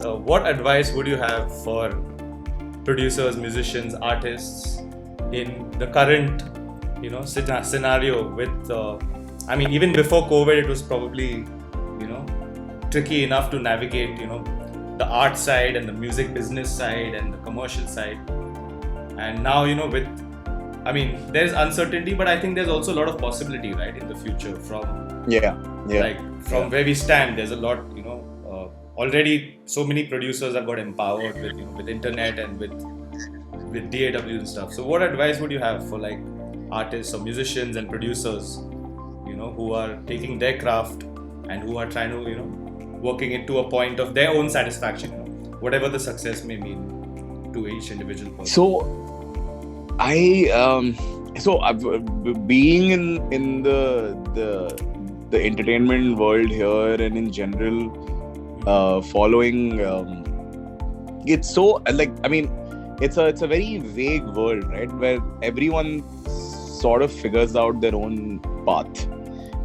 What advice would you have for producers, musicians, artists in the current, scenario with, even before COVID, it was probably, tricky enough to navigate, the art side and the music business side and the commercial side. And now, there's uncertainty, but I think there's also a lot of possibility, right, in the future from where we stand. There's a lot, already so many producers have got empowered with internet and with DAW and stuff. So what advice would you have for like artists or musicians and producers, who are taking their craft and who are trying to, working it to a point of their own satisfaction, whatever the success may mean to each individual person? Being in the entertainment world here and in general, following it's so it's a very vague world, right, where everyone sort of figures out their own path.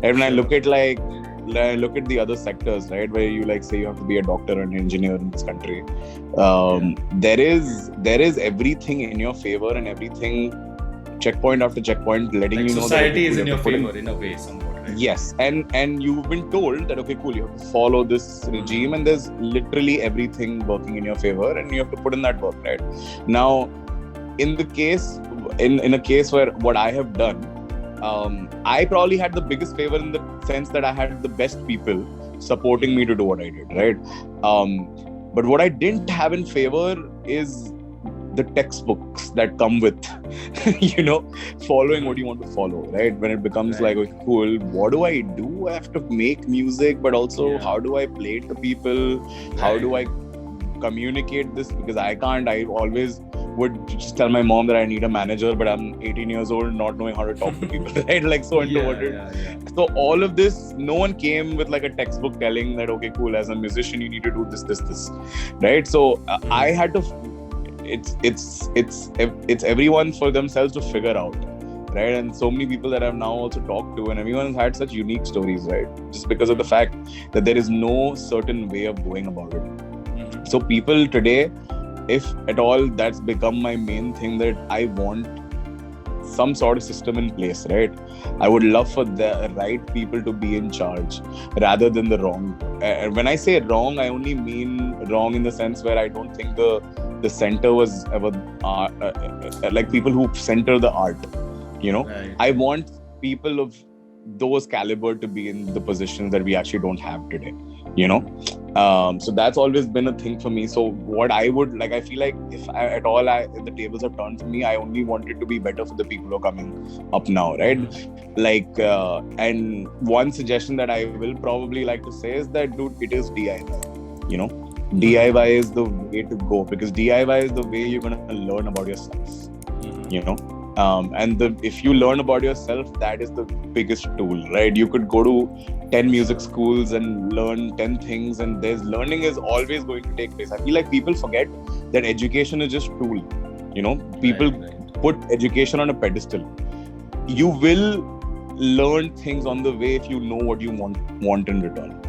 And when I look at the other sectors, right, where you say you have to be a doctor or an engineer in this country, there is everything in your favor and everything, checkpoint after checkpoint, letting you know society is in your favor in a way, somewhat. Right? Yes, and you've been told that okay, cool, you have to follow this regime, and there's literally everything working in your favor, and you have to put in that work, right? Now, in a case where what I have done, I probably had the biggest favor in the sense that I had the best people supporting me to do what I did, right? But what I didn't have in favor is the textbooks that come with, following what you want to follow, right? When it becomes okay, cool, what do I do? I have to make music, but also how do I play it to people? Right. How do I communicate this? Because I always would just tell my mom that I need a manager, but I'm 18 years old, not knowing how to talk to people, right? So introverted. So all of this, no one came with a textbook telling that, okay, cool, as a musician, you need to do this, right? So I had to, it's everyone for themselves to figure out, right? And so many people that I've now also talked to, and everyone has had such unique stories, right? Just because of the fact that there is no certain way of going about it. Mm-hmm. So people today, if at all, that's become my main thing, that I want some sort of system in place, right? I would love for the right people to be in charge rather than the wrong. When I say wrong, I only mean wrong in the sense where I don't think the center was ever people who center the art, Right. I want people of those caliber to be in the positions that we actually don't have today, so that's always been a thing for me. So what I would I feel like if if the tables have turned for me, I only want it to be better for the people who are coming up now, right? And one suggestion that I will probably like to say is that, dude, it is DIY, DIY is the way to go, because DIY is the way you're going to learn about yourself, if you learn about yourself, that is the biggest tool, right? You could go to 10 music schools and learn 10 things, and learning is always going to take place. I feel like people forget that education is just tool, people put education on a pedestal. You will learn things on the way if you know what you want in return.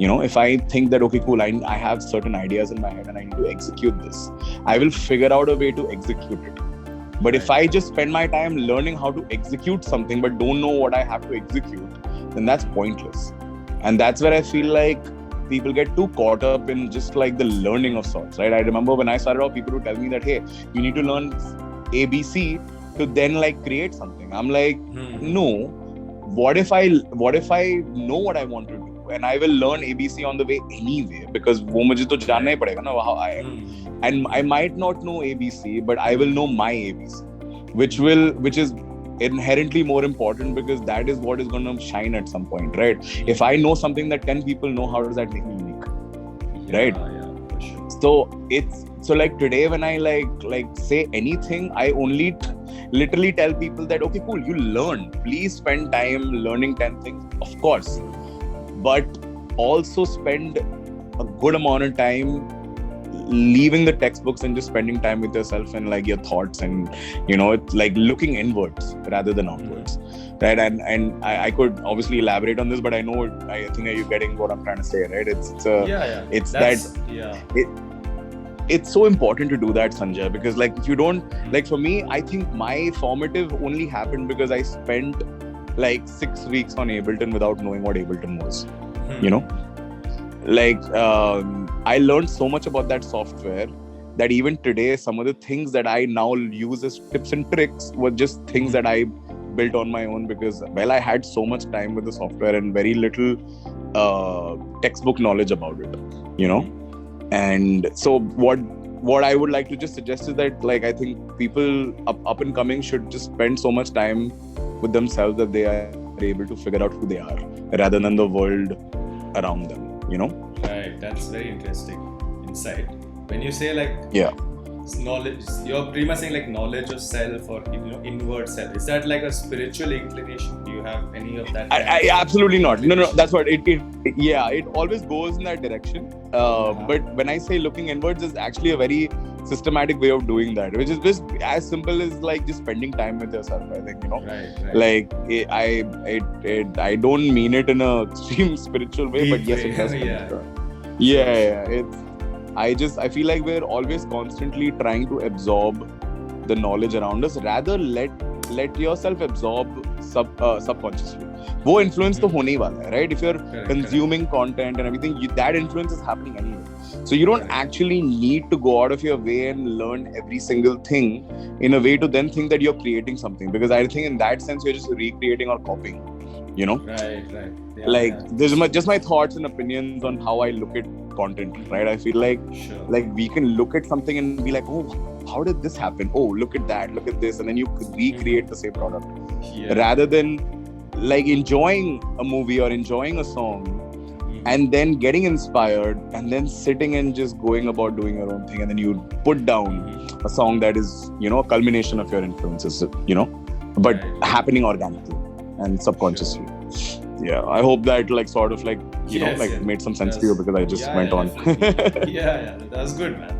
If I think that, okay, cool, I have certain ideas in my head and I need to execute this, I will figure out a way to execute it. But if I just spend my time learning how to execute something but don't know what I have to execute, then that's pointless. And that's where I feel like people get too caught up in just the learning of sorts, right? I remember when I started off, people would tell me that, hey, you need to learn ABC to then create something. I'm like, no. What if I know what I want to do? And I will learn ABC on the way anyway, because wo mujhe to janna hi padega na how I am. And I might not know ABC, but I will know my ABC, which is inherently more important, because that is what is going to shine at some point, right? If I know something that 10 people know, how does that make me unique, right? Yeah, for sure. So today when I say anything, I only literally tell people that, okay, cool, you learn. Please spend time learning 10 things, of course, but also spend a good amount of time leaving the textbooks and just spending time with yourself and like your thoughts, and it's like looking inwards rather than outwards, right? And I could obviously elaborate on this, but I know I think you're getting what I'm trying to say, right? It's so important to do that, Sanjay, because like if you don't, like for me, I think my formative only happened because I spent like 6 weeks on Ableton without knowing what Ableton was, like I learned so much about that software that even today some of the things that I now use as tips and tricks were just things that I built on my own, because I had so much time with the software and very little textbook knowledge about it, and so what I would like to just suggest is that, like, I think people up and coming should just spend so much time with themselves that they are able to figure out who they are rather than the world around them, Right, that's very interesting insight. When you say like knowledge, you're pretty much saying like knowledge of self, or inward self. Is that like a spiritual inclination? Do you have any of that? I absolutely not. No. That's what it always goes in that direction. But when I say looking inwards, is actually a very systematic way of doing that, which is just as simple as like just spending time with yourself. I think Right. Like I don't mean it in a extreme spiritual way, but yes, it does. It's. I feel like we're always constantly trying to absorb the knowledge around us. Rather let yourself absorb subconsciously. वो influence तो होने ही वाला है, right? If you're consuming content and everything, that influence is happening anyway. So you don't actually need to go out of your way and learn every single thing in a way to then think that you're creating something. Because I think in that sense you're just recreating or copying. Right. There's just my thoughts and opinions on how I look at content, right? I feel like we can look at something and be like, oh, how did this happen? Oh, look at that, look at this, and then you recreate the same product, rather than like enjoying a movie or enjoying a song and then getting inspired and then sitting and just going about doing your own thing, and then you put down a song that is a culmination of your influences, but happening organically and subconsciously. I hope that like sort of like made some sense to you, because I just went on. That was good, man.